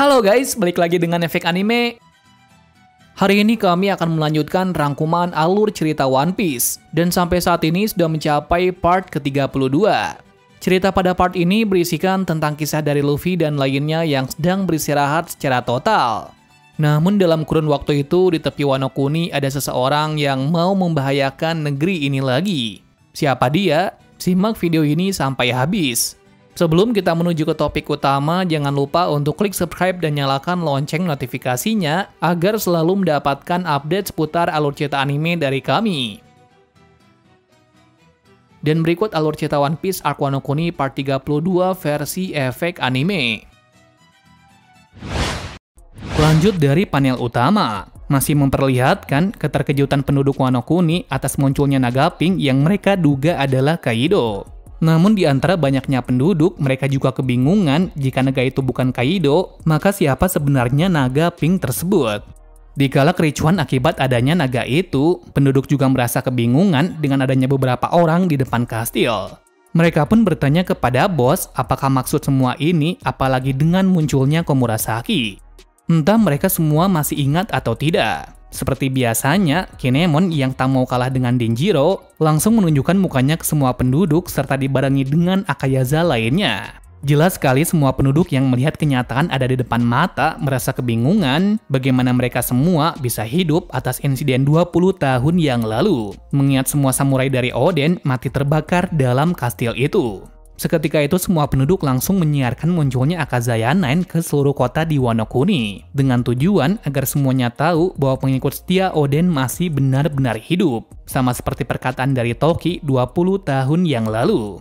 Halo guys, balik lagi dengan Efek Anime. Hari ini kami akan melanjutkan rangkuman alur cerita One Piece. Dan sampai saat ini sudah mencapai part ke-32. Cerita pada part ini berisikan tentang kisah dari Luffy dan lainnya yang sedang beristirahat secara total. Namun dalam kurun waktu itu di tepi Wano Kuni ada seseorang yang mau membahayakan negeri ini lagi. Siapa dia? Simak video ini sampai habis. Sebelum kita menuju ke topik utama, jangan lupa untuk klik subscribe dan nyalakan lonceng notifikasinya agar selalu mendapatkan update seputar alur cerita anime dari kami. Dan berikut alur cerita One Piece Arc Wano Kuni part 32 versi Efek Anime. Lanjut dari panel utama, masih memperlihatkan keterkejutan penduduk Wano Kuni atas munculnya naga pink yang mereka duga adalah Kaido. Namun di antara banyaknya penduduk, mereka juga kebingungan jika naga itu bukan Kaido, maka siapa sebenarnya naga pink tersebut. Dikala kericuhan akibat adanya naga itu, penduduk juga merasa kebingungan dengan adanya beberapa orang di depan kastil. Mereka pun bertanya kepada bos apakah maksud semua ini, apalagi dengan munculnya Komurasaki. Entah mereka semua masih ingat atau tidak. Seperti biasanya, Kinemon yang tak mau kalah dengan Denjiro langsung menunjukkan mukanya ke semua penduduk serta dibarengi dengan Akayaza lainnya. Jelas sekali semua penduduk yang melihat kenyataan ada di depan mata merasa kebingungan bagaimana mereka semua bisa hidup atas insiden 20 tahun yang lalu, mengingat semua samurai dari Oden mati terbakar dalam kastil itu. Seketika itu semua penduduk langsung menyiarkan munculnya Akazaya 9 ke seluruh kota di Wano Kuni dengan tujuan agar semuanya tahu bahwa pengikut setia Oden masih benar-benar hidup, sama seperti perkataan dari Toki 20 tahun yang lalu.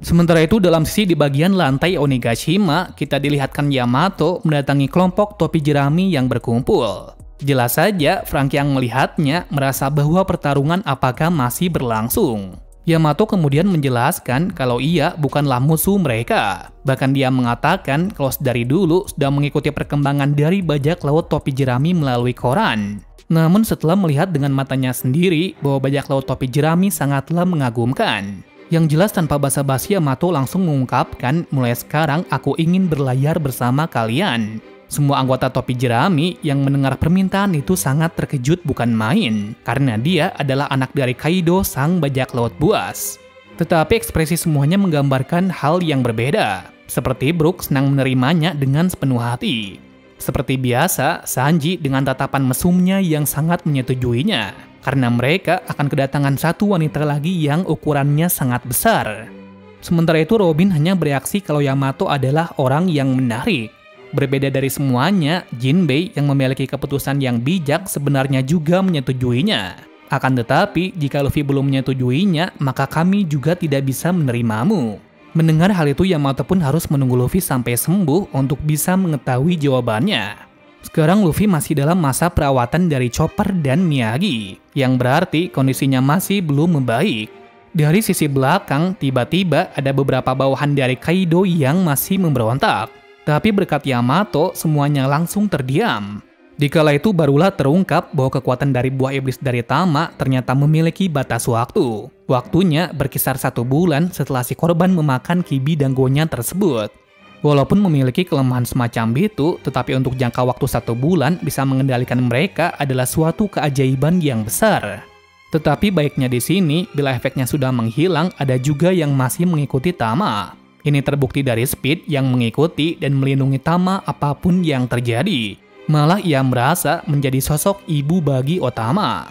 Sementara itu dalam sisi di bagian lantai Onigashima, kita dilihatkan Yamato mendatangi kelompok topi jerami yang berkumpul. Jelas saja Frank yang melihatnya merasa bahwa pertarungan apakah masih berlangsung. Yamato kemudian menjelaskan kalau ia bukanlah musuh mereka. Bahkan dia mengatakan kalau dari dulu sudah mengikuti perkembangan dari bajak laut topi jerami melalui koran. Namun setelah melihat dengan matanya sendiri bahwa bajak laut topi jerami sangatlah mengagumkan. Yang jelas tanpa basa-basi Yamato langsung mengungkapkan, mulai sekarang aku ingin berlayar bersama kalian. Semua anggota topi jerami yang mendengar permintaan itu sangat terkejut bukan main, karena dia adalah anak dari Kaido sang bajak laut buas. Tetapi ekspresi semuanya menggambarkan hal yang berbeda, seperti Brook senang menerimanya dengan sepenuh hati. Seperti biasa, Sanji dengan tatapan mesumnya yang sangat menyetujuinya, karena mereka akan kedatangan satu wanita lagi yang ukurannya sangat besar. Sementara itu Robin hanya bereaksi kalau Yamato adalah orang yang menarik. Berbeda dari semuanya, Jinbei yang memiliki keputusan yang bijak sebenarnya juga menyetujuinya. Akan tetapi, jika Luffy belum menyetujuinya, maka kami juga tidak bisa menerimamu. Mendengar hal itu, Yamato pun harus menunggu Luffy sampai sembuh untuk bisa mengetahui jawabannya. Sekarang Luffy masih dalam masa perawatan dari Chopper dan Miyagi, yang berarti kondisinya masih belum membaik. Dari sisi belakang, tiba-tiba ada beberapa bawahan dari Kaido yang masih memberontak. Tapi berkat Yamato, semuanya langsung terdiam. Dikala itu barulah terungkap bahwa kekuatan dari buah iblis dari Tama ternyata memiliki batas waktu. Waktunya berkisar 1 bulan setelah si korban memakan Kibi dan Gonya tersebut. Walaupun memiliki kelemahan semacam itu, tetapi untuk jangka waktu 1 bulan bisa mengendalikan mereka adalah suatu keajaiban yang besar. Tetapi baiknya di sini, bila efeknya sudah menghilang, ada juga yang masih mengikuti Tama. Ini terbukti dari Speed yang mengikuti dan melindungi Tama apapun yang terjadi. Malah ia merasa menjadi sosok ibu bagi Otama.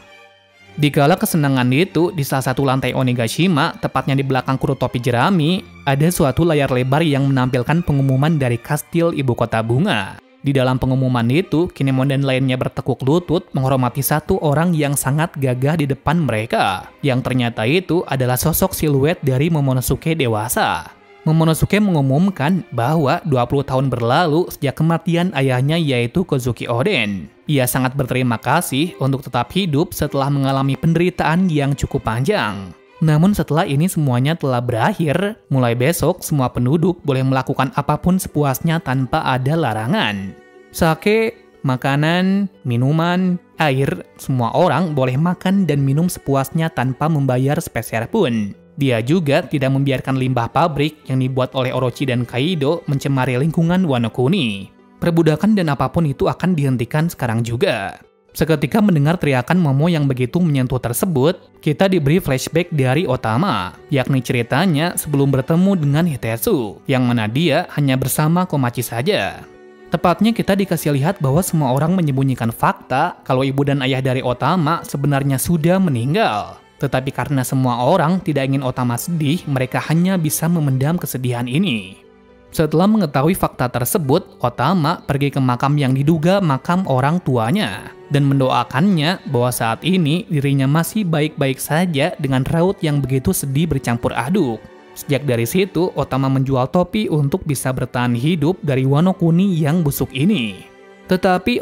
Dikala kesenangan itu, di salah satu lantai Onigashima, tepatnya di belakang kru topi jerami, ada suatu layar lebar yang menampilkan pengumuman dari kastil ibu kota bunga. Di dalam pengumuman itu, Kinemon dan lainnya bertekuk lutut menghormati satu orang yang sangat gagah di depan mereka. Yang ternyata itu adalah sosok siluet dari Momonosuke dewasa. Momonosuke mengumumkan bahwa 20 tahun berlalu sejak kematian ayahnya yaitu Kozuki Oden. Ia sangat berterima kasih untuk tetap hidup setelah mengalami penderitaan yang cukup panjang. Namun setelah ini semuanya telah berakhir, mulai besok semua penduduk boleh melakukan apapun sepuasnya tanpa ada larangan. Sake, makanan, minuman, air, semua orang boleh makan dan minum sepuasnya tanpa membayar sepeser pun. Dia juga tidak membiarkan limbah pabrik yang dibuat oleh Orochi dan Kaido mencemari lingkungan Wano Kuni. Perbudakan dan apapun itu akan dihentikan sekarang juga. Seketika mendengar teriakan Momo yang begitu menyentuh tersebut, kita diberi flashback dari Otama, yakni ceritanya sebelum bertemu dengan Hitetsu, yang mana dia hanya bersama Komachi saja. Tepatnya kita dikasih lihat bahwa semua orang menyembunyikan fakta kalau ibu dan ayah dari Otama sebenarnya sudah meninggal. Tetapi karena semua orang tidak ingin Otama sedih, mereka hanya bisa memendam kesedihan ini. Setelah mengetahui fakta tersebut, Otama pergi ke makam yang diduga makam orang tuanya dan mendoakannya bahwa saat ini dirinya masih baik-baik saja dengan raut yang begitu sedih bercampur aduk. Sejak dari situ, Otama menjual topi untuk bisa bertahan hidup dari Wano Kuni yang busuk ini. Tetapi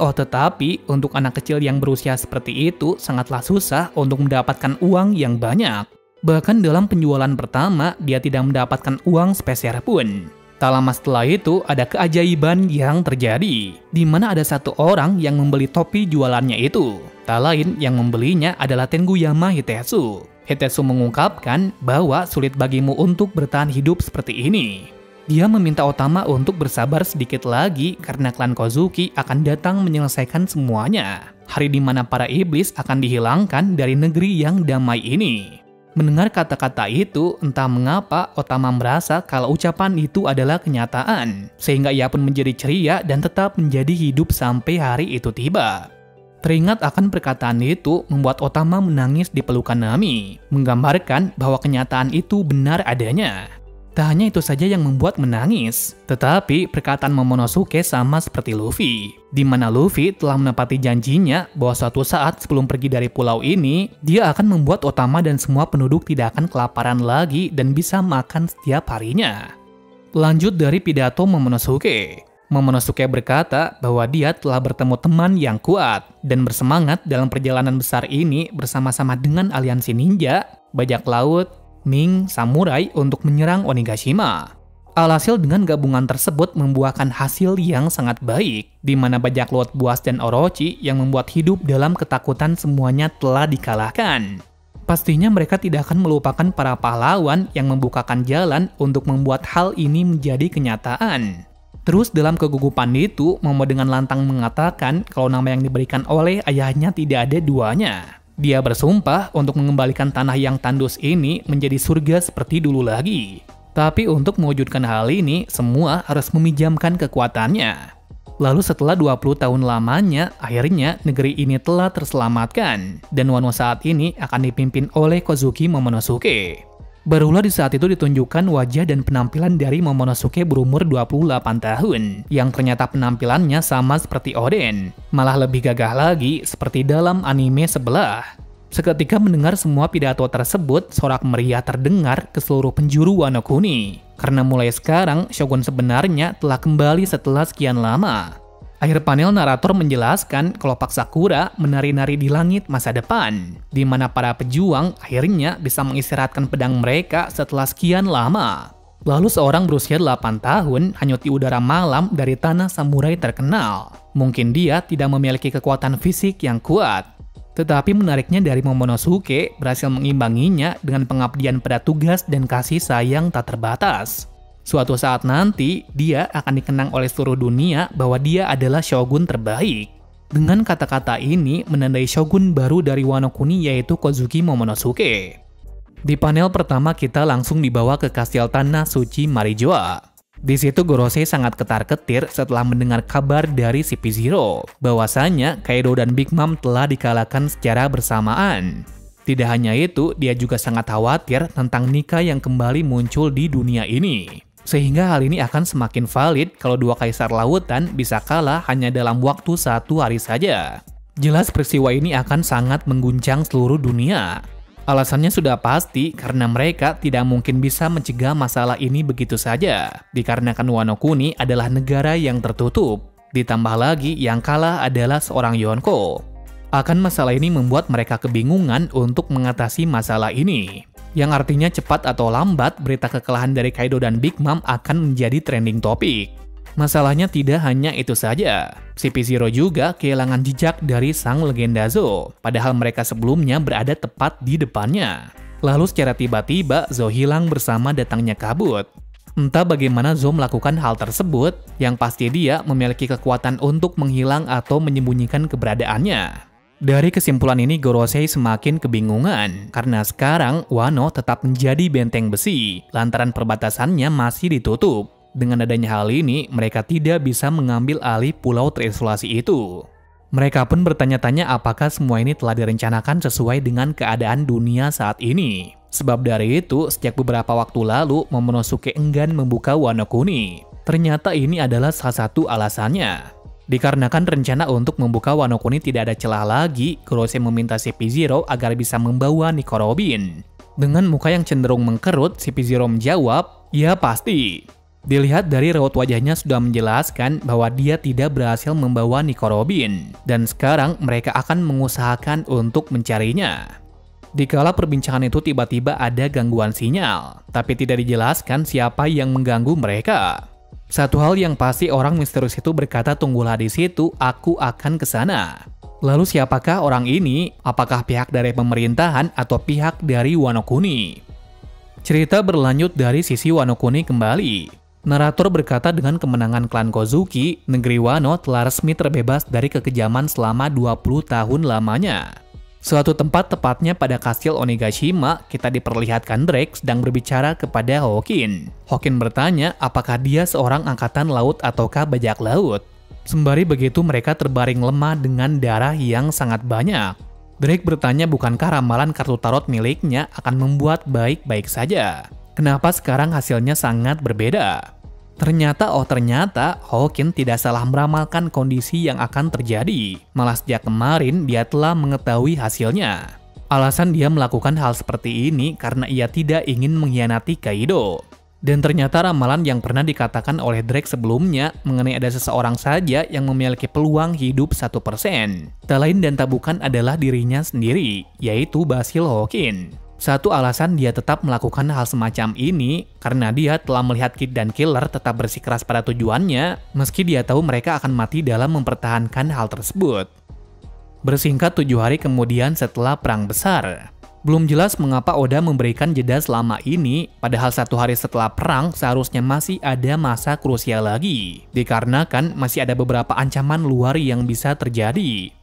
untuk anak kecil yang berusia seperti itu sangatlah susah untuk mendapatkan uang yang banyak. Bahkan dalam penjualan pertama, dia tidak mendapatkan uang sepeser pun. Tak lama setelah itu, ada keajaiban yang terjadi, di mana ada satu orang yang membeli topi jualannya itu. Tak lain yang membelinya adalah Tenguyama Hitetsu. Hitetsu mengungkapkan bahwa sulit bagimu untuk bertahan hidup seperti ini. Dia meminta Otama untuk bersabar sedikit lagi karena klan Kozuki akan datang menyelesaikan semuanya. Hari di mana para iblis akan dihilangkan dari negeri yang damai ini. Mendengar kata-kata itu, entah mengapa Otama merasa kalau ucapan itu adalah kenyataan, sehingga ia pun menjadi ceria dan tetap menjadi hidup sampai hari itu tiba. Teringat akan perkataan itu membuat Otama menangis di pelukan Nami, menggambarkan bahwa kenyataan itu benar adanya. Tak hanya itu saja yang membuat menangis, tetapi perkataan Momonosuke sama seperti Luffy, di mana Luffy telah menepati janjinya bahwa suatu saat sebelum pergi dari pulau ini, dia akan membuat Otama dan semua penduduk tidak akan kelaparan lagi dan bisa makan setiap harinya. Lanjut dari pidato Momonosuke. Momonosuke berkata bahwa dia telah bertemu teman yang kuat dan bersemangat dalam perjalanan besar ini bersama-sama dengan aliansi ninja, bajak laut, Ming, samurai untuk menyerang Onigashima. Alhasil dengan gabungan tersebut membuahkan hasil yang sangat baik, di mana bajak laut buas dan Orochi yang membuat hidup dalam ketakutan semuanya telah dikalahkan. Pastinya mereka tidak akan melupakan para pahlawan yang membukakan jalan untuk membuat hal ini menjadi kenyataan. Terus dalam kegugupan itu, Momo dengan lantang mengatakan kalau nama yang diberikan oleh ayahnya tidak ada duanya. Dia bersumpah untuk mengembalikan tanah yang tandus ini menjadi surga seperti dulu lagi. Tapi untuk mewujudkan hal ini, semua harus meminjamkan kekuatannya. Lalu setelah 20 tahun lamanya, akhirnya negeri ini telah terselamatkan. Dan Wano saat ini akan dipimpin oleh Kozuki Momonosuke. Barulah di saat itu ditunjukkan wajah dan penampilan dari Momonosuke berumur 28 tahun, yang ternyata penampilannya sama seperti Oden, malah lebih gagah lagi seperti dalam anime sebelah. Seketika mendengar semua pidato tersebut, sorak meriah terdengar ke seluruh penjuru Wano Kuni, karena mulai sekarang Shogun sebenarnya telah kembali setelah sekian lama. Akhir panel narator menjelaskan kalau Pak Sakura menari-nari di langit masa depan, di mana para pejuang akhirnya bisa mengistirahatkan pedang mereka setelah sekian lama. Lalu seorang berusia 8 tahun hanyut di udara malam dari tanah samurai terkenal. Mungkin dia tidak memiliki kekuatan fisik yang kuat, tetapi menariknya dari Momonosuke berhasil mengimbanginya dengan pengabdian pada tugas dan kasih sayang tak terbatas. Suatu saat nanti, dia akan dikenang oleh seluruh dunia bahwa dia adalah shogun terbaik. Dengan kata-kata ini menandai shogun baru dari Wano Kuni yaitu Kozuki Momonosuke. Di panel pertama kita langsung dibawa ke kastil tanah suci Marijoa. Di situ Gorosei sangat ketar-ketir setelah mendengar kabar dari CP0 bahwasanya Kaido dan Big Mom telah dikalahkan secara bersamaan. Tidak hanya itu, dia juga sangat khawatir tentang Nika yang kembali muncul di dunia ini. Sehingga hal ini akan semakin valid kalau dua kaisar lautan bisa kalah hanya dalam waktu 1 hari saja. Jelas peristiwa ini akan sangat mengguncang seluruh dunia. Alasannya sudah pasti karena mereka tidak mungkin bisa mencegah masalah ini begitu saja, dikarenakan Wano Kuni adalah negara yang tertutup. Ditambah lagi yang kalah adalah seorang Yonko. Akan masalah ini membuat mereka kebingungan untuk mengatasi masalah ini. Yang artinya cepat atau lambat berita kekalahan dari Kaido dan Big Mom akan menjadi trending topik. Masalahnya tidak hanya itu saja. CP0 juga kehilangan jejak dari sang legenda Zo, padahal mereka sebelumnya berada tepat di depannya. Lalu secara tiba-tiba Zo hilang bersama datangnya kabut. Entah bagaimana Zou melakukan hal tersebut, yang pasti dia memiliki kekuatan untuk menghilang atau menyembunyikan keberadaannya. Dari kesimpulan ini Gorosei semakin kebingungan, karena sekarang Wano tetap menjadi benteng besi, lantaran perbatasannya masih ditutup. Dengan adanya hal ini, mereka tidak bisa mengambil alih pulau terisolasi itu. Mereka pun bertanya-tanya apakah semua ini telah direncanakan sesuai dengan keadaan dunia saat ini. Sebab dari itu, sejak beberapa waktu lalu, Momonosuke enggan membuka Wano Kuni. Ternyata ini adalah salah satu alasannya. Dikarenakan rencana untuk membuka Wano Kuni tidak ada celah lagi, Gorosei meminta CP0 agar bisa membawa Nico Robin. Dengan muka yang cenderung mengkerut, CP0 menjawab, "Ya pasti." Dilihat dari raut wajahnya sudah menjelaskan bahwa dia tidak berhasil membawa Nico Robin, dan sekarang mereka akan mengusahakan untuk mencarinya. Dikala perbincangan itu tiba-tiba ada gangguan sinyal, tapi tidak dijelaskan siapa yang mengganggu mereka. Satu hal yang pasti orang misterius itu berkata, "Tunggulah di situ, aku akan ke sana." Lalu siapakah orang ini? Apakah pihak dari pemerintahan atau pihak dari Wano Kuni? Cerita berlanjut dari sisi Wano Kuni kembali. Narator berkata dengan kemenangan klan Kozuki, negeri Wano telah resmi terbebas dari kekejaman selama 20 tahun lamanya. Suatu tempat tepatnya pada kastil Onigashima, kita diperlihatkan Drake sedang berbicara kepada Hawkin. Hawkin bertanya apakah dia seorang angkatan laut ataukah bajak laut. Sembari begitu mereka terbaring lemah dengan darah yang sangat banyak. Drake bertanya bukankah ramalan kartu tarot miliknya akan membuat baik-baik saja. Kenapa sekarang hasilnya sangat berbeda? Ternyata Hawkin tidak salah meramalkan kondisi yang akan terjadi. Malah sejak kemarin dia telah mengetahui hasilnya. Alasan dia melakukan hal seperti ini karena ia tidak ingin mengkhianati Kaido. Dan ternyata ramalan yang pernah dikatakan oleh Drake sebelumnya mengenai ada seseorang saja yang memiliki peluang hidup 1%. Tak lain dan tak bukan adalah dirinya sendiri, yaitu Basil Hawkin. Satu alasan dia tetap melakukan hal semacam ini karena dia telah melihat Kid dan Killer tetap bersikeras pada tujuannya meski dia tahu mereka akan mati dalam mempertahankan hal tersebut. Bersingkat 7 hari kemudian setelah perang besar. Belum jelas mengapa Oda memberikan jeda selama ini, padahal 1 hari setelah perang seharusnya masih ada masa krusial lagi. Dikarenakan masih ada beberapa ancaman luar yang bisa terjadi.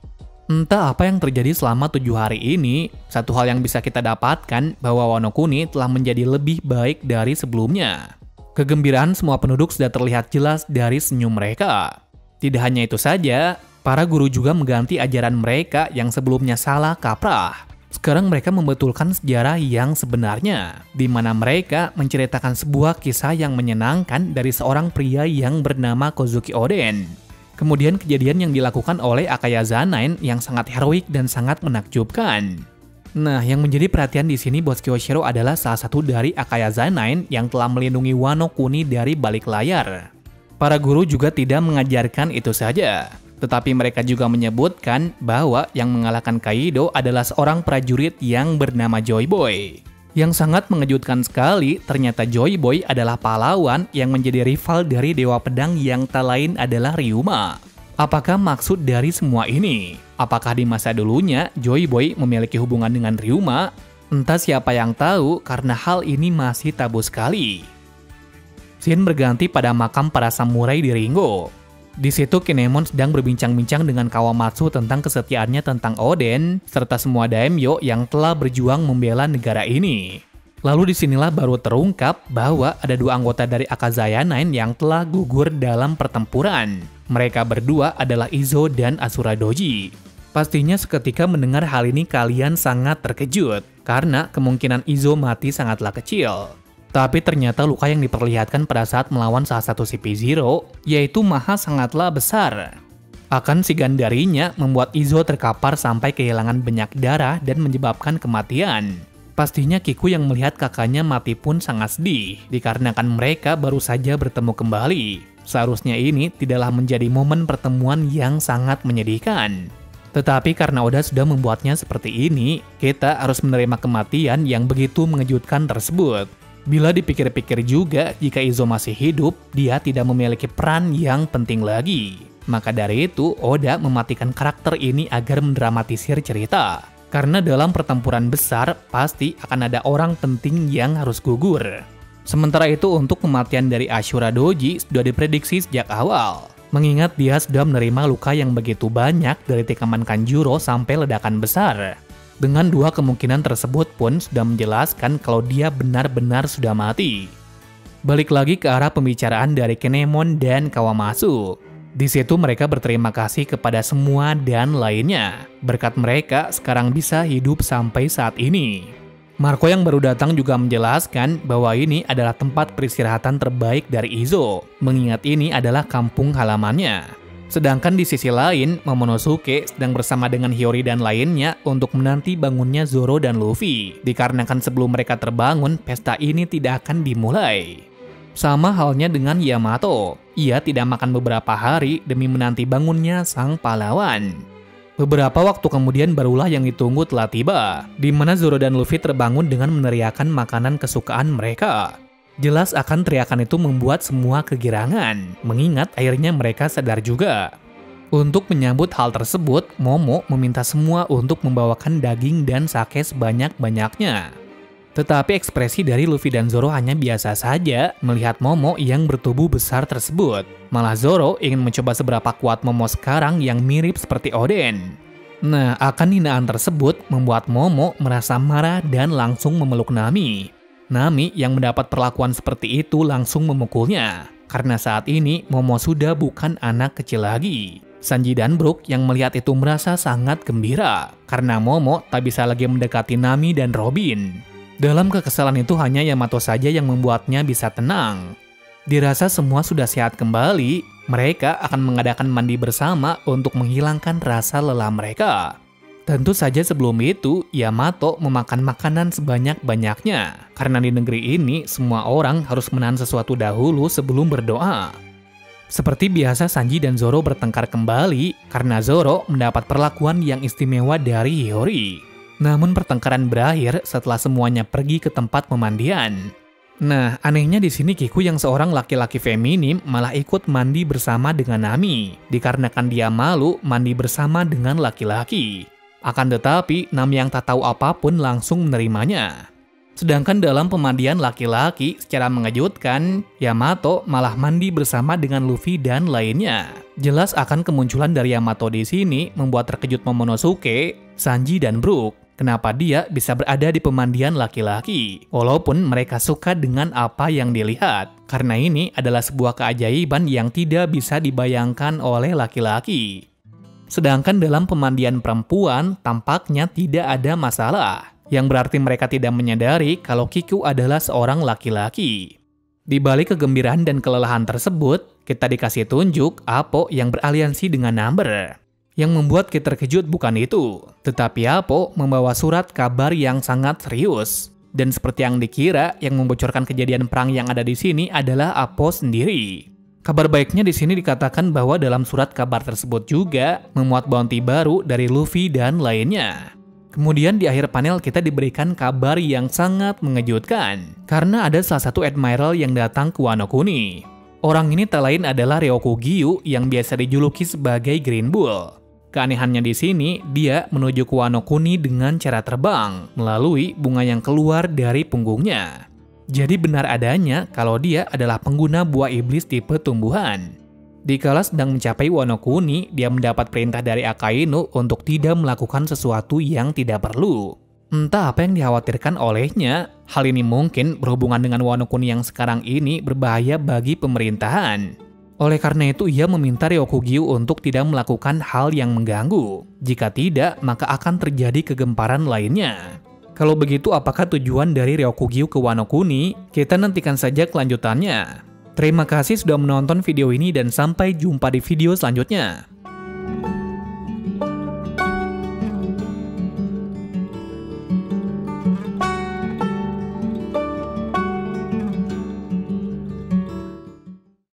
Entah apa yang terjadi selama 7 hari ini, satu hal yang bisa kita dapatkan bahwa Wano Kuni telah menjadi lebih baik dari sebelumnya. Kegembiraan semua penduduk sudah terlihat jelas dari senyum mereka. Tidak hanya itu saja, para guru juga mengganti ajaran mereka yang sebelumnya salah kaprah. Sekarang mereka membetulkan sejarah yang sebenarnya, di mana mereka menceritakan sebuah kisah yang menyenangkan dari seorang pria yang bernama Kozuki Oden. Kemudian kejadian yang dilakukan oleh Akayaza Nine yang sangat heroik dan sangat menakjubkan. Nah, yang menjadi perhatian di sini Bos Kyoshiro adalah salah satu dari Akayaza Nine yang telah melindungi Wano Kuni dari balik layar. Para guru juga tidak mengajarkan itu saja, tetapi mereka juga menyebutkan bahwa yang mengalahkan Kaido adalah seorang prajurit yang bernama Joy Boy. Yang sangat mengejutkan sekali, ternyata Joy Boy adalah pahlawan yang menjadi rival dari Dewa Pedang yang tak lain adalah Ryuma. Apakah maksud dari semua ini? Apakah di masa dulunya Joy Boy memiliki hubungan dengan Ryuma? Entah siapa yang tahu karena hal ini masih tabu sekali. Scene berganti pada makam para samurai di Ringo. Di situ Kinemon sedang berbincang-bincang dengan Kawamatsu tentang kesetiaannya tentang Oden, serta semua daimyo yang telah berjuang membela negara ini. Lalu disinilah baru terungkap bahwa ada 2 anggota dari Akazaya Nine yang telah gugur dalam pertempuran. Mereka berdua adalah Izo dan Asura Doji. Pastinya seketika mendengar hal ini kalian sangat terkejut, karena kemungkinan Izo mati sangatlah kecil. Tapi ternyata luka yang diperlihatkan pada saat melawan salah satu CP0, yaitu Maha sangatlah besar. Akan si Gandarinya membuat Izo terkapar sampai kehilangan banyak darah dan menyebabkan kematian. Pastinya Kiku yang melihat kakaknya mati pun sangat sedih, dikarenakan mereka baru saja bertemu kembali. Seharusnya ini tidaklah menjadi momen pertemuan yang sangat menyedihkan. Tetapi karena Oda sudah membuatnya seperti ini, kita harus menerima kematian yang begitu mengejutkan tersebut. Bila dipikir-pikir juga, jika Izo masih hidup, dia tidak memiliki peran yang penting lagi. Maka dari itu, Oda mematikan karakter ini agar mendramatisir cerita. Karena dalam pertempuran besar, pasti akan ada orang penting yang harus gugur. Sementara itu untuk kematian dari Ashura Doji sudah diprediksi sejak awal. Mengingat dia sudah menerima luka yang begitu banyak dari tikaman Kanjuro sampai ledakan besar. Dengan dua kemungkinan tersebut pun sudah menjelaskan kalau dia benar-benar sudah mati. Balik lagi ke arah pembicaraan dari Kinemon dan Kawamatsu. Di situ mereka berterima kasih kepada semua dan lainnya. Berkat mereka sekarang bisa hidup sampai saat ini. Marco yang baru datang juga menjelaskan bahwa ini adalah tempat peristirahatan terbaik dari Izo, mengingat ini adalah kampung halamannya. Sedangkan di sisi lain, Momonosuke sedang bersama dengan Hiyori dan lainnya untuk menanti bangunnya Zoro dan Luffy, dikarenakan sebelum mereka terbangun, pesta ini tidak akan dimulai. Sama halnya dengan Yamato, ia tidak makan beberapa hari demi menanti bangunnya sang pahlawan. Beberapa waktu kemudian barulah yang ditunggu telah tiba, di mana Zoro dan Luffy terbangun dengan meneriakan makanan kesukaan mereka. Jelas akan teriakan itu membuat semua kegirangan, mengingat akhirnya mereka sadar juga. Untuk menyambut hal tersebut, Momo meminta semua untuk membawakan daging dan sake sebanyak-banyaknya. Tetapi ekspresi dari Luffy dan Zoro hanya biasa saja melihat Momo yang bertubuh besar tersebut. Malah Zoro ingin mencoba seberapa kuat Momo sekarang yang mirip seperti Oden. Nah, akan hinaan tersebut membuat Momo merasa marah dan langsung memeluk Nami. Nami yang mendapat perlakuan seperti itu langsung memukulnya. Karena saat ini Momo sudah bukan anak kecil lagi. Sanji dan Brook yang melihat itu merasa sangat gembira. Karena Momo tak bisa lagi mendekati Nami dan Robin. Dalam kekesalan itu hanya Yamato saja yang membuatnya bisa tenang. Dirasa semua sudah sehat kembali, mereka akan mengadakan mandi bersama untuk menghilangkan rasa lelah mereka. Tentu saja sebelum itu, Yamato memakan makanan sebanyak-banyaknya. Karena di negeri ini, semua orang harus menahan sesuatu dahulu sebelum berdoa. Seperti biasa, Sanji dan Zoro bertengkar kembali karena Zoro mendapat perlakuan yang istimewa dari Hiyori. Namun pertengkaran berakhir setelah semuanya pergi ke tempat pemandian. Nah, anehnya di sini Kiku yang seorang laki-laki feminim malah ikut mandi bersama dengan Nami, dikarenakan dia malu mandi bersama dengan laki-laki. Akan tetapi, Nami yang tak tahu apapun langsung menerimanya. Sedangkan dalam pemandian laki-laki, secara mengejutkan, Yamato malah mandi bersama dengan Luffy dan lainnya. Jelas akan kemunculan dari Yamato di sini membuat terkejut Momonosuke, Sanji dan Brook. Kenapa dia bisa berada di pemandian laki-laki, walaupun mereka suka dengan apa yang dilihat. Karena ini adalah sebuah keajaiban yang tidak bisa dibayangkan oleh laki-laki. Sedangkan dalam pemandian perempuan, tampaknya tidak ada masalah. Yang berarti mereka tidak menyadari kalau Kiku adalah seorang laki-laki. Di balik kegembiraan dan kelelahan tersebut, kita dikasih tunjuk Apo yang beraliansi dengan Number. Yang membuat kita terkejut bukan itu, tetapi Apo membawa surat kabar yang sangat serius. Dan seperti yang dikira, yang membocorkan kejadian perang yang ada di sini adalah Apo sendiri. Kabar baiknya di sini dikatakan bahwa dalam surat kabar tersebut juga memuat bounty baru dari Luffy dan lainnya. Kemudian di akhir panel kita diberikan kabar yang sangat mengejutkan, karena ada salah satu admiral yang datang ke Wano Kuni. Orang ini tak lain adalah Ryokugyu yang biasa dijuluki sebagai Green Bull. Keanehannya di sini, dia menuju ke Wano Kuni dengan cara terbang, melalui bunga yang keluar dari punggungnya. Jadi benar adanya kalau dia adalah pengguna buah iblis tipe tumbuhan. Dikala sedang mencapai Wano Kuni, dia mendapat perintah dari Akainu untuk tidak melakukan sesuatu yang tidak perlu. Entah apa yang dikhawatirkan olehnya, hal ini mungkin berhubungan dengan Wano Kuni yang sekarang ini berbahaya bagi pemerintahan. Oleh karena itu ia meminta Ryokugyu untuk tidak melakukan hal yang mengganggu. Jika tidak, maka akan terjadi kegemparan lainnya. Kalau begitu apakah tujuan dari Ryokugyu ke Wano Kuni? Kita nantikan saja kelanjutannya. Terima kasih sudah menonton video ini dan sampai jumpa di video selanjutnya.